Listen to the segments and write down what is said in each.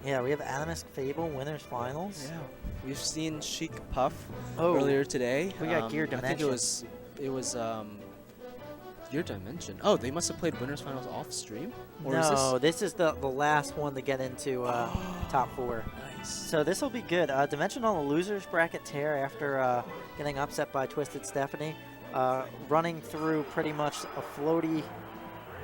Yeah, we have Animus Fable Winners Finals. Yeah. We've seen Chic Puff Oh, earlier today. we got Gear I think Dimension. it was Gear Dimension. Oh, they must have played Winners Finals off stream? Or is No, this is the last one to get into top 4. Nice. So this will be good. Dimension on the losers bracket tear after getting upset by Twisted Stephanie. Running through pretty much a floaty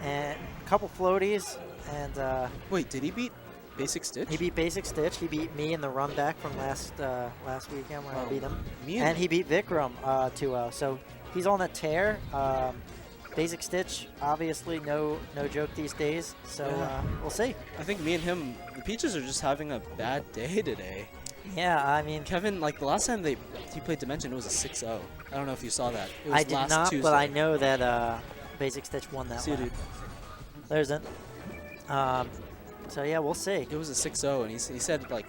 and a couple floaties. And Wait, did he beat Basic Stitch? he beat Basic Stitch. He beat me in the run back from last weekend where I beat him. And he beat Vikram 2-0. So he's on a tear. Basic Stitch, obviously no joke these days. So we'll see. I think me and him, the Peaches are just having a bad day today. Yeah, I mean, Kevin, like the last time he played Dimension, it was a 6-0. I don't know if you saw that. It was I did last not, Tuesday. but I know that Basic Stitch won that See you, one. dude. There's it. So yeah, we'll see. It was a 6-0, and he said like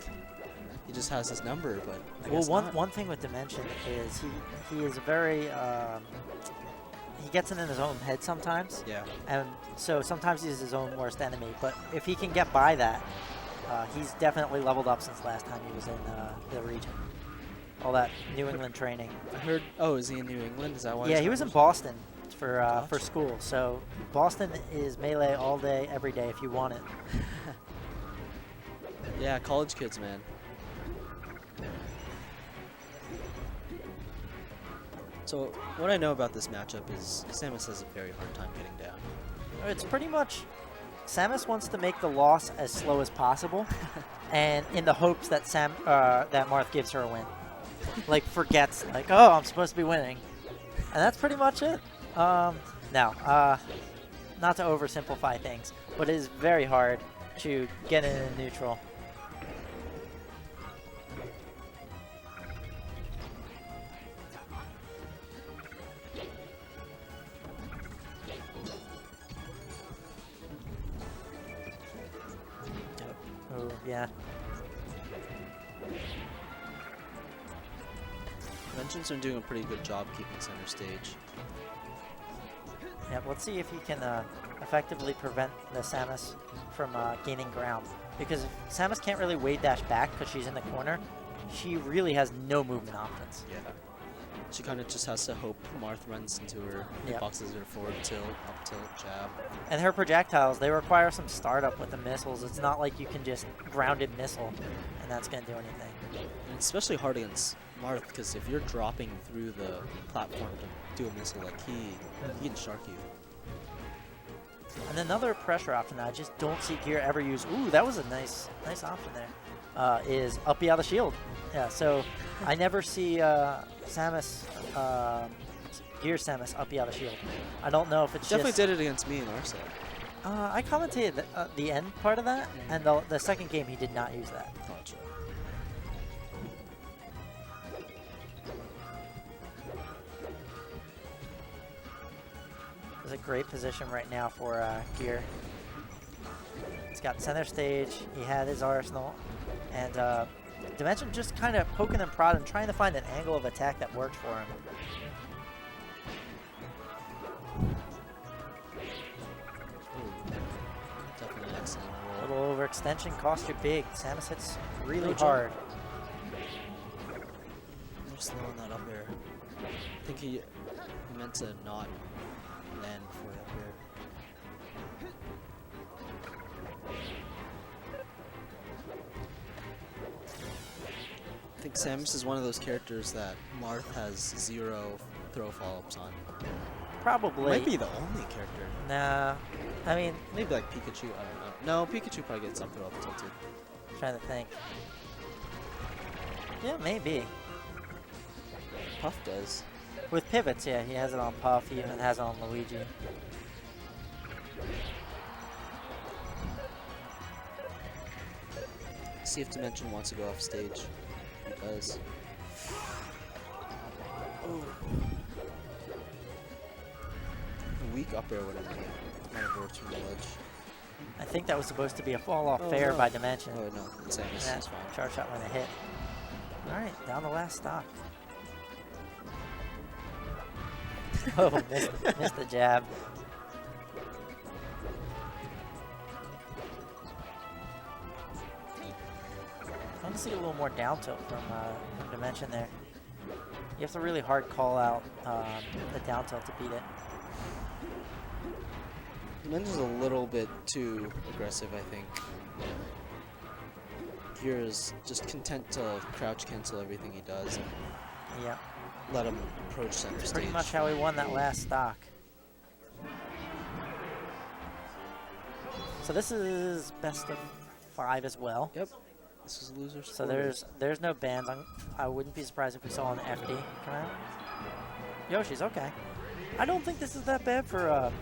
he just has his number, but I Well, guess not. one thing with Dimension is he is very he gets in his own head sometimes, Yeah. and so sometimes he's his own worst enemy. But if he can get by that, he's definitely leveled up since last time he was in the region. All that New England training. I heard. Oh, is he in New England? Is that why? Yeah, he's he not was in losing? Boston for Gotcha. school. So Boston is melee all day, every day if you want it. Yeah, college kids, man. So what I know about this matchup is Samus has a very hard time getting down. It's pretty much Samus wants to make the loss as slow as possible, and in the hopes that that Marth gives her a win. Like forgets, like, oh, I'm supposed to be winning, and that's pretty much it. Now, not to oversimplify things, but it is very hard to get in a neutral. Oh, yeah. Dimension's been doing a pretty good job keeping center stage. Yeah, let's see if he can effectively prevent the Samus from gaining ground. Because if Samus can't really wave dash back because she's in the corner, she really has no movement options. Yeah. She kind of just has to hope Marth runs into her, Yep. boxes her forward tilt, up tilt, jab. And her projectiles, they require some startup with the missiles. It's not like you can just grounded missile and that's going to do anything. And it's especially hard against Marth because if you're dropping through the platform to do a missile, like he can shark you. And another pressure option that I just don't see Gear ever use. Ooh, that was a nice option there. Is up the shield. Yeah, so I never see Samus, Gear Samus up the shield. I don't know if it's Definitely just... did it against me in our set. I commentated the end part of that, and the second game he did not use that. Gotcha. It's a great position right now for Gear. He's got center stage, he had his arsenal, and Dimension just kind of poking and prodding, trying to find an angle of attack that works for him. Ooh, definitely an excellent A roll. little overextension cost you big. Samus hits really No jump. hard. They're slow on that up air. I think he meant to not land before the up air. I think Samus is one of those characters that Marth has 0 throw follow-ups on. Probably. Might be the only character. Nah. I mean, Maybe like Pikachu, I don't know. No, Pikachu probably gets up throw up tilted. trying to think. Yeah, maybe. Puff does. With pivots, yeah, he has it on Puff, he even has it on Luigi. See if Dimension wants to go off stage. He does. Ooh. A weak up air would have might have worked from the ledge. I think that was supposed to be a fall off Oh, fair no. by Dimension. Oh no, it's Samus. That It's fine. charge shot went a hit. Alright, down the last stock. Oh, missed the jab. to see a little more down tilt from Dimension there. You have to really hard call out the down tilt to beat it. Dimension's a little bit too aggressive, I think. Gear is just content to crouch cancel everything he does and Yeah. let him approach center stage. Pretty much how he won that last stock. So this is best of 5 as well. Yep. This is losers. So there's no bans. I wouldn't be surprised if we saw an FD come out. Yoshi's okay. I don't think this is that bad for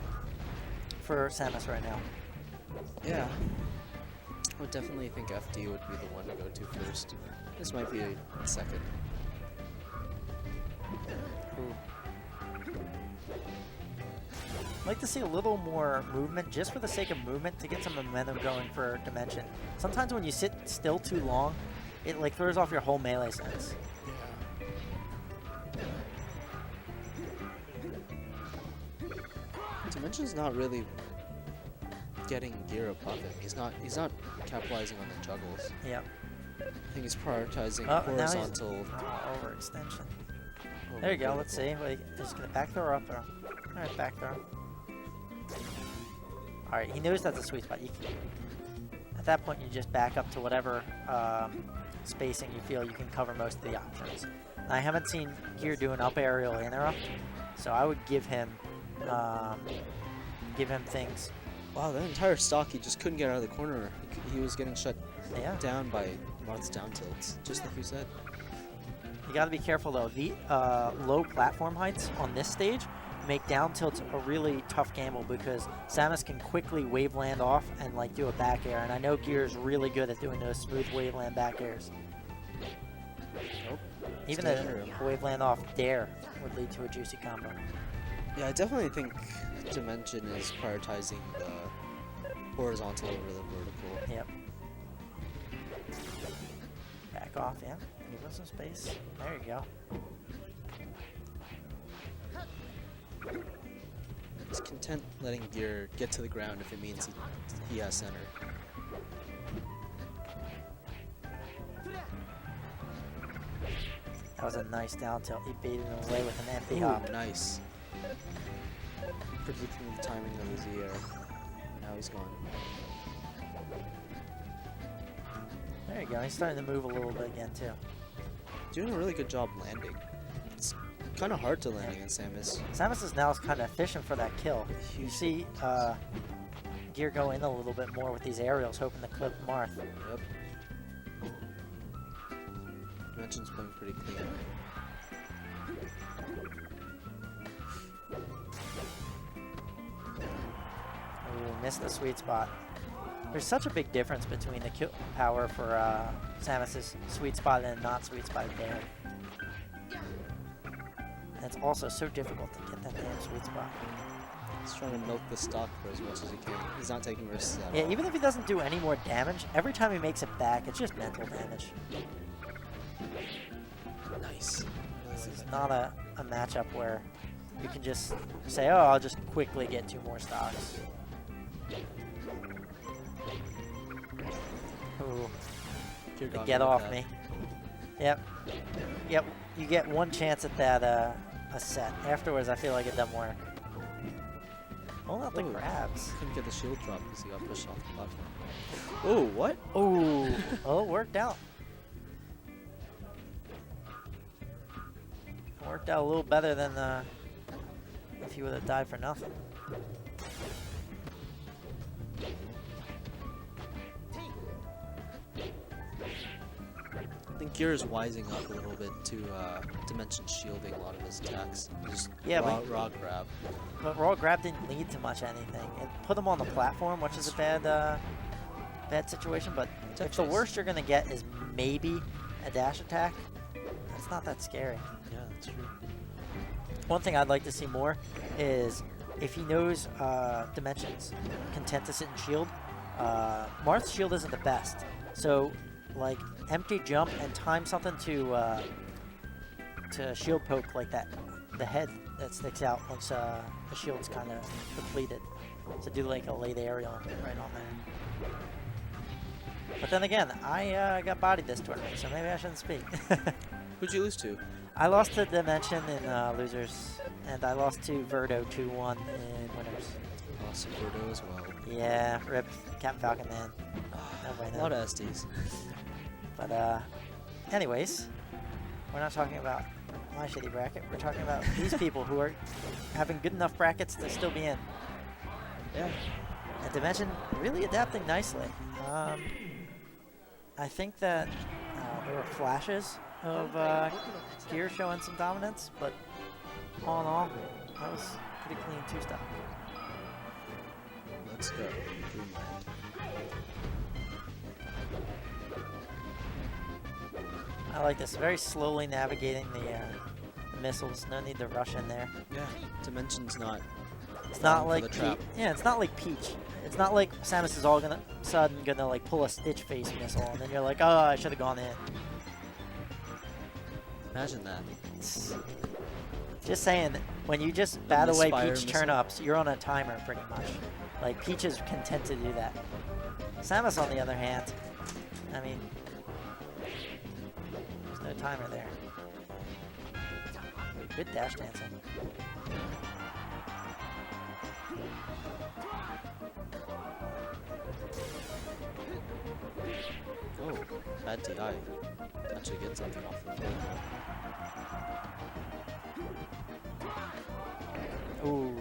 Samus right now. Yeah. I would definitely think FD would be the one to go to first. This might be a second. Ooh. I'd like to see a little more movement just for the sake of movement to get some momentum going for Dimension. Sometimes when you sit still too long, it like throws off your whole melee sense. Dimension's not really getting gear above him. He's not capitalizing on the juggles. Yep. I think he's prioritizing Oh, now he's horizontal. overextension. There you go. Let's see. Wait, he's gonna back throw or up throw. All right, back throw. All right, he knows that's a sweet spot. At that point, you just back up to whatever spacing you feel you can cover most of the options. And I haven't seen Gear do an up aerial interrupt, so I would give him things. Wow, that entire stock, he just couldn't get out of the corner. He was getting shut down by Marth's down tilts, just like you said. You got to be careful though. The low platform heights on this stage make down tilts a really tough gamble because Samus can quickly wave land off and like do a back air, and I know Gear is really good at doing those smooth wave land back airs. Nope. Even a wave land off dare would lead to a juicy combo. Yeah, I definitely think Dimension is prioritizing the horizontal over the vertical. Yep. Back off, yeah. Give us some space. There you go. He's content letting Gear get to the ground if it means he has center. That was a nice down tilt. He baited him away with an empty Ooh, hop. nice. Predicting the timing of his air. Now he's gone. There you go. He's starting to move a little bit again too. Doing a really good job landing. It's kind of hard to land against Samus. Samus is now kind of efficient for that kill. You see Gear go in a little bit more with these aerials, hoping to clip Marth. Yep. Dimension's playing pretty clean. Ooh, missed the sweet spot. There's such a big difference between the kill power for Samus's sweet spot and not sweet spot there. And it's also so difficult to get that damn sweet spot. He's trying to milk the stock for as much as he can. He's not taking risks at all. Yeah, even if he doesn't do any more damage, every time he makes it back, it's just mental damage. Nice. This is not a matchup where you can just say, oh, I'll just quickly get 2 more stocks. Ooh, get off me. Yep. Yep, you get one chance at that a set. Afterwards, I feel like it doesn't work. Well, not the grabs. Couldn't get the shield drop because he got pushed off the platform. Oh, what? Ooh, oh, it worked out. Worked out a little better than if he would have died for nothing. I think Gear is wising up a little bit to Dimension shielding a lot of his attacks. Just Yeah, raw grab. But raw grab didn't lead to much anything. It put him on the platform, which is a bad situation. But if the worst you're gonna get is maybe a dash attack, that's not that scary. Yeah, that's true. One thing I'd like to see more is if he knows Dimension's content to sit and shield. Marth's shield isn't the best, so like empty jump and time something to shield poke like that, the head that sticks out once the shield's kind of depleted. So do like a late aerial right on there. But then again, I got bodied this tournament, so maybe I shouldn't speak. Who'd you lose to? I lost to Dimension in losers, and I lost to Verdo 2-1 in winners. Lost to Bordeaux as well. Yeah, rip Captain Falcon, man. A lot of SDs. But anyways, we're not talking about my shitty bracket. We're talking about these people who are having good enough brackets to still be in. Yeah. And Dimension really adapting nicely. I think that there were flashes of Gear showing some dominance, but all in all, that was pretty clean two-stop. Let's go. Dreamland. I like this. Very slowly navigating the missiles. No need to rush in there. Yeah. Dimension's not. It's not for like the trap. yeah, it's not like Peach. It's not like Samus is all sudden gonna like pull a Stitch face missile, and then you're like, oh, I should have gone in. Imagine that. Just saying, when you just bat away misfire Peach missile. turn-ups, you're on a timer pretty much. Like, Peach is content to do that. Samus, on the other hand, I mean, there's no timer there. Good dash dancing. Oh, bad DI. Actually get something off of it. Ooh.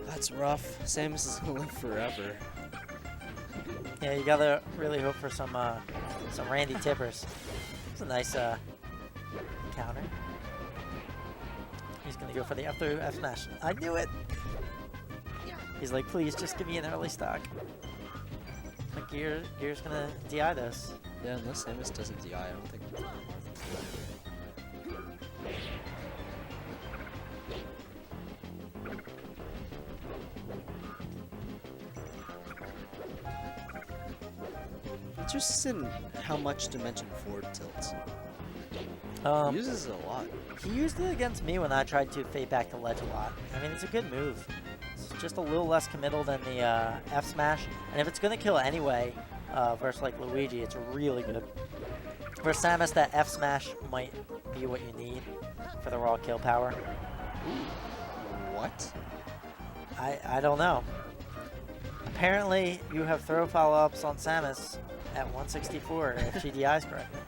That's rough. Samus is gonna live forever. Yeah, you gotta really hope for some Randy Tippers. It's a nice counter. He's gonna go for the F through F smash. I knew it! He's like, please just give me an early stock. But Gear's gonna DI this. Yeah, unless Samus doesn't DI, I don't think. Interested in how much Dimension forward tilts. He uses it a lot. He used it against me when I tried to fade back to ledge a lot. I mean, it's a good move. It's just a little less committal than the F smash, and if it's gonna kill anyway, versus like Luigi, it's really good. For Samus, that F smash might be what you need for the raw kill power. What? I don't know. Apparently, you have throw follow-ups on Samus at 164 if she DIs correctly.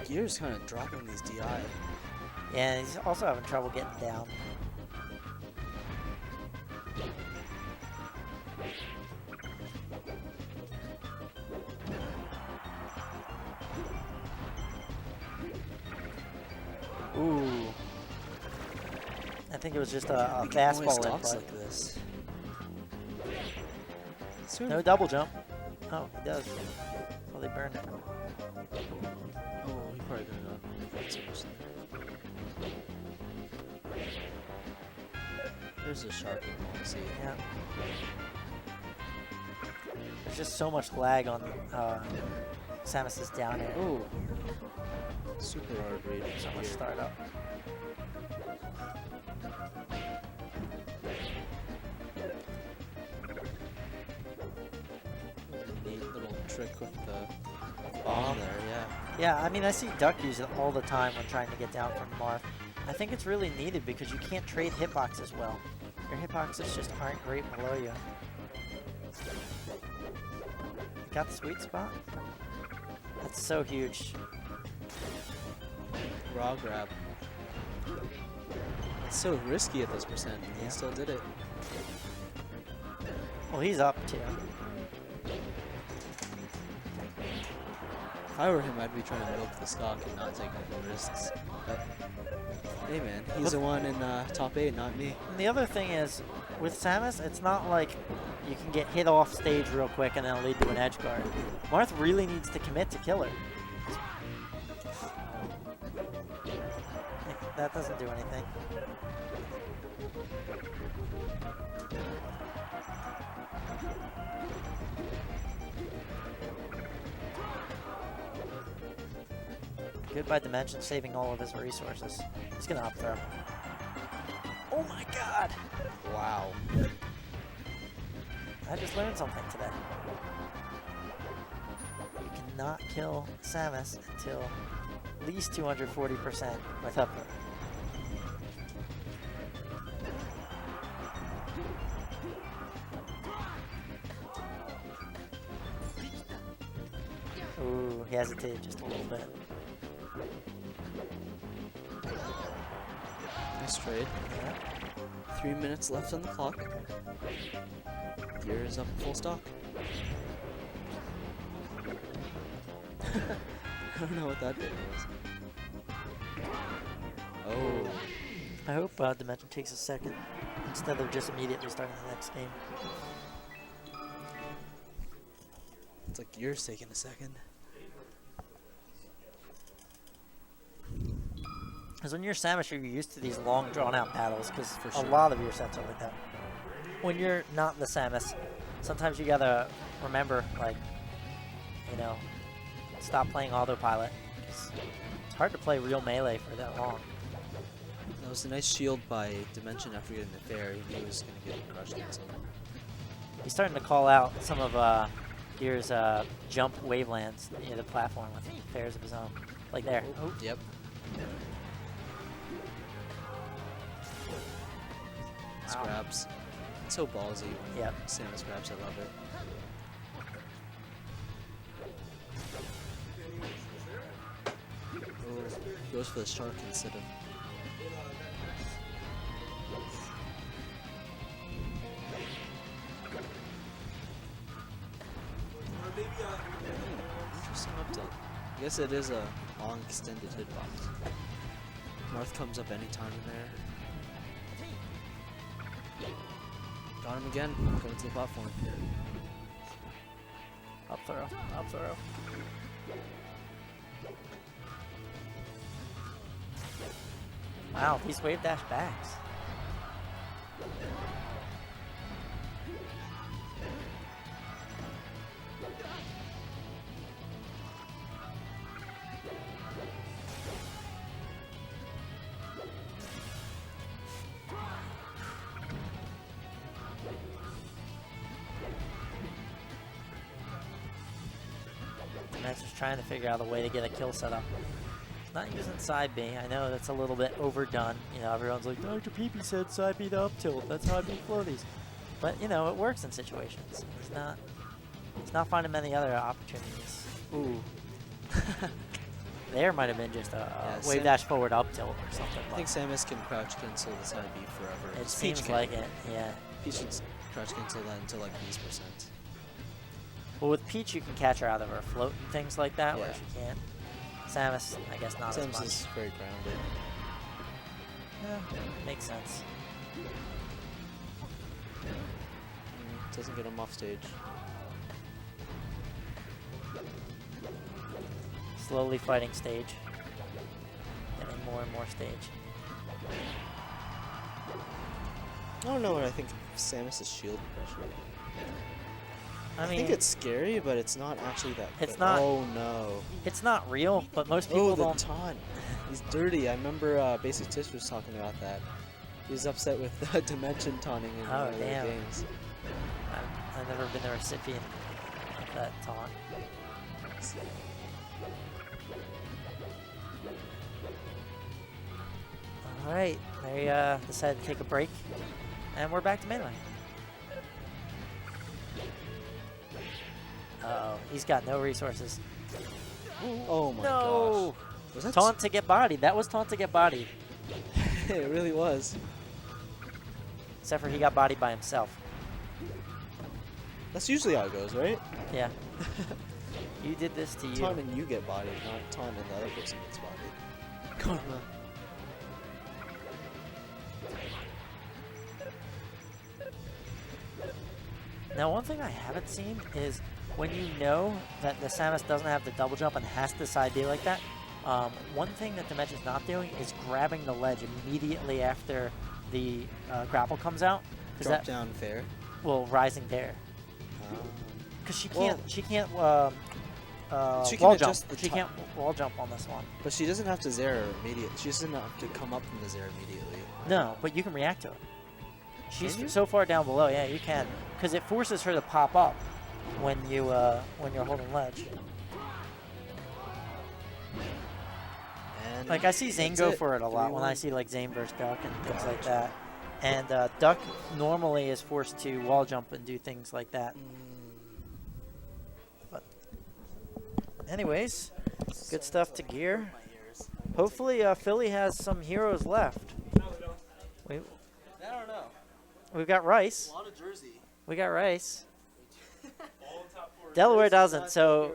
Gear's kind of dropping these DI. Yeah, and he's also having trouble getting down. Ooh. I think it was just a Only fastball stocks input. like this. No double jump. Oh, he does. Well, they burned it. Oh, he probably could have done so much there. There's a shark you won't see. Yeah. There's just so much lag on Samus's down air. Oh, super hard read. So much startup. Neat little trick with the bomb there, yeah. Yeah, I mean, I see Duck use it all the time when trying to get down from Marth. I think it's really needed because you can't trade hitboxes well. Your hitboxes just aren't great below you. Got the sweet spot? That's so huge. Raw grab. It's so risky at this percent, and Yeah. he still did it. Well, he's up too. If I were him, I'd be trying to milk the stock and not take any risks. But, hey man, he's the one in top 8, not me. And the other thing is, with Samus, it's not like you can get hit off stage real quick and then lead to an edge guard. Marth really needs to commit to kill her. Like, that doesn't do anything. Good by Dimension, saving all of his resources. He's gonna up throw. Oh my god! Wow. I just learned something today. You cannot kill Samus until at least 240% with Hatboro. Ooh, he hesitated just a little bit. Nice trade. Yeah. 3 minutes left on the clock. Gear is up full stock. I don't know what that did was. Oh. I hope Dimension takes a second instead of just immediately starting the next game. It's like yours taking a second. Because when you're Samus, you're used to these long, drawn-out battles, because For a sure. lot of your sets are like that. When you're not the Samus, sometimes you gotta remember, like, you know, stop playing autopilot. It's hard to play real melee for that long. That was a nice shield by Dimension after getting the fair. He knew he was going to get crushed in some. He's starting to call out some of Gear's jump wavelands near the platform with fairs of his own. Like there. Oh. Yep. Wow. Grabs. It's so ballsy when Yep. Samus grabs. I love it. Oh, goes for the shark instead of. Interesting up tilt. I guess it is a long extended hitbox. Marth comes up anytime in there. Got him again, going to the platform. Up throw. Up throw. Wow, these wave dash backs. Max is trying to figure out a way to get a kill set up. Not using side B. I know that's a little bit overdone. You know, everyone's like, Dr. Peepee said side B to up tilt. That's how I beat floaties. But you know, it works in situations. He's not finding many other opportunities. Ooh. There might have been just a wave dash forward up tilt or something. I think Samus can crouch cancel the side B forever. It seems like it, yeah. Peach can crouch cancel that until like these %. Well, with Peach, you can catch her out of her float and things like that, Yeah. where she can't. Samus, I guess not as Samus much. is very grounded. Yeah, makes sense. Doesn't get him off stage. Slowly fighting stage. Getting more and more stage. I don't know what I think of Samus's shield pressure. I mean, think it's scary, but it's not actually that It's good. not- Oh no. it's not real, but most people Oh, the don't. taunt. He's dirty. I remember Basic Tish was talking about that. He was upset with Dimension taunting in Oh, one of their damn. games. I've never been the recipient of that taunt. Alright, they decided to take a break, and we're back to melee. Uh-oh, he's got no resources. Oh my No! gosh. Was that Taunt to get bodied. That was taunt to get bodied. It really was. Except for he got bodied by himself. That's usually how it goes, right? Yeah. You did this to you. Taunt and you get bodied, not taunt and the other person gets bodied. Karma. Now, one thing I haven't seen is when you know that the Samus doesn't have the double jump and has to side B like that, one thing that Dimension's not doing is grabbing the ledge immediately after the grapple comes out. Drop down fair. Well, rising there. Um, Because she Well, can't, she can't she can wall jump. adjust the She can't wall jump on this one. but she doesn't have to Zera immediately. She doesn't have to come up from the Zera immediately. No, but you can react to it. She's Can you? so far down below. Yeah, you can, because it forces her to pop up when you're holding ledge. And Like I see Zane that's go it. for it a lot when I 3-1. see like Zane versus Duck and things like that. And Duck normally is forced to wall jump and do things like that. But anyways, good stuff to gear. Hopefully Philly has some heroes left. No, we don't. We, I don't know. we've got Rice. A lot of Jersey. We got Rice. Delaware doesn't, so